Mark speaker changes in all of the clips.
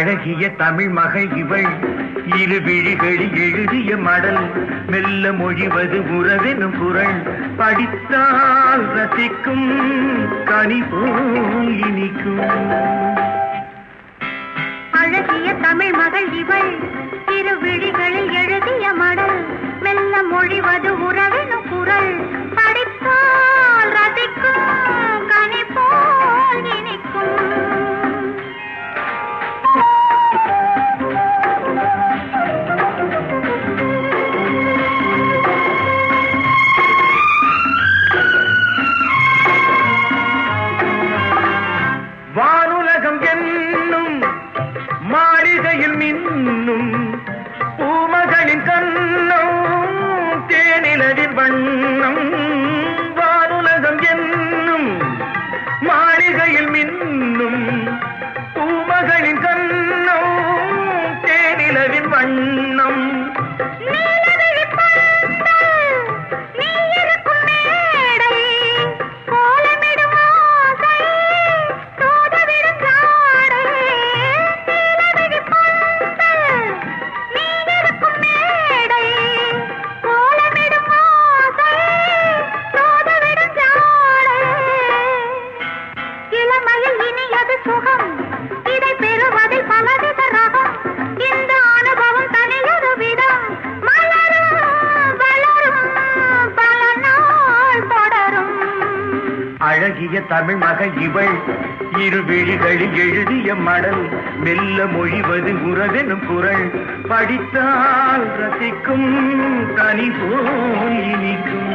Speaker 1: அழகிய தமிழ் மகள் இவள் இரு விழிகளில் எழுதிய மடல் மெல்ல மொழிவது உறவெனும் குரல் படித்தால் ரசிக்கும் கனி போல் இனிக்கும்.
Speaker 2: அழகிய தமிழ் மகள் இவள் இரு விழிகளில் எழுதிய மடல் மெல்ல மொழிவது உறவெனும் குரல் படித்தால் ரசிக்கும் கனி போல் இனிக்கும்.
Speaker 1: வானுலகம் என்னும் மாளிகையில் மின்னும் பூமகளின் கண்ணம் தேனிலவின் வண்ணம். வானுலகம் என்னும் மாளிகையில் மின்னும் பூமகளின் கண்ணம் தேனிலவின் வண்ணம். அழகிய தமிழ் மகள் இவள் இரு விழிகளில் எழுதிய மடல் மெல்ல மொழிவது உறவெனும் குரல் படித்தால் ரசிக்கும் கனி போல் இனிக்கும்.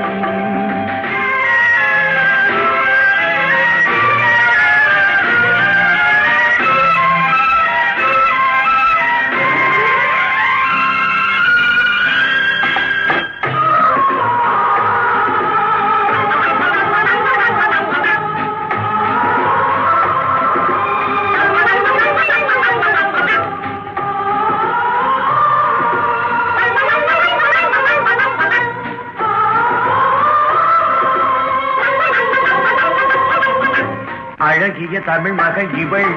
Speaker 1: அழகிய தமிழ் மகள் இவள்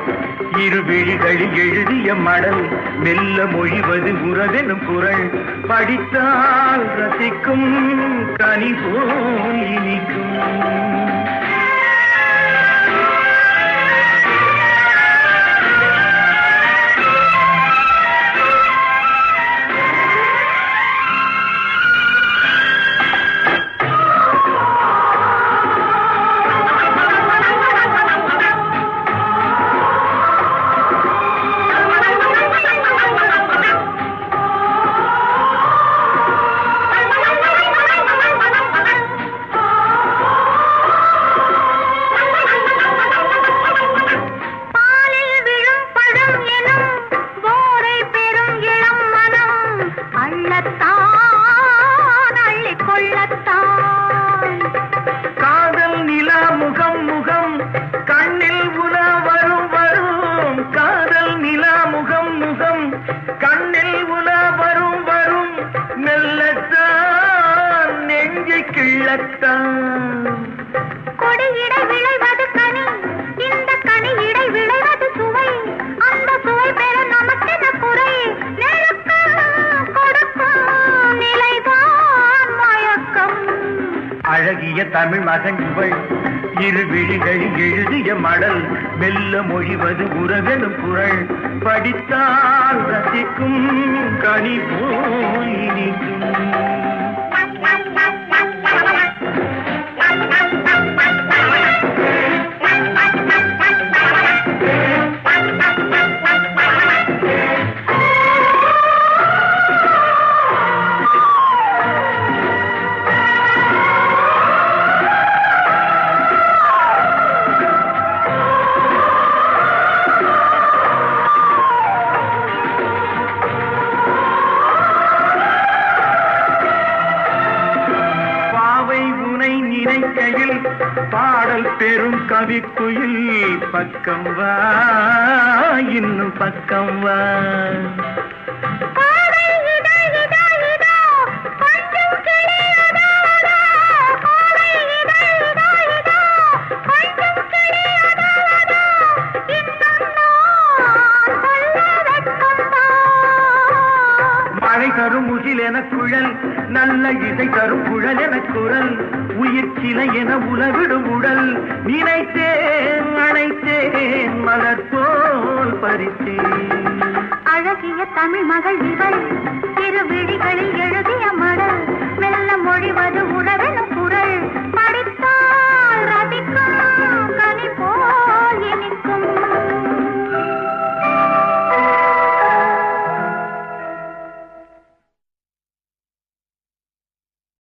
Speaker 1: இரு விழிகளில் எழுதிய மடல் மெல்ல மொழிவது உறவெனும் குரல் படித்தால் ரசிக்கும் கனி போல் இனிக்கும். காதல் நிலா முகம் முகம் கண்ணில் உலா வரும் வரும். காதல் நிலா முகம் முகம் கண்ணில் உலா வரும் வரும். மெல்லத்தான் நெஞ்சை கிள்ளத்தான்
Speaker 2: கொடியிடை விளைவது கனி இந்த கனி இடை விளைவது சுவை. அந்த சுவை பெற நமக்கென குறை கொடுக்கும் நிலைதான் மயக்கம்.
Speaker 1: அழகிய தமிழ் மகன் இவள் இரு விழிகளில் எழுதிய மடல் மெல்ல மொழிவது உறவெனும் குரல் படித்தால் ரசிக்கும் கனி போல் இனிக்கும். நினைக்கையில் பாடல் பெரும் கவிக்குயில் பக்கம் வா இன்னும் பக்கம் வா. நல்ல இசை தரும் குழல் என குரல் உயிர் சிலை என உலவிடும் உடல் நினைத்தேன் அணைத்தேன் மலர் போல் பறித்தேன்
Speaker 2: அழகிய தமிழ் மகள் இவள் இரு விழிகளில் எழுதி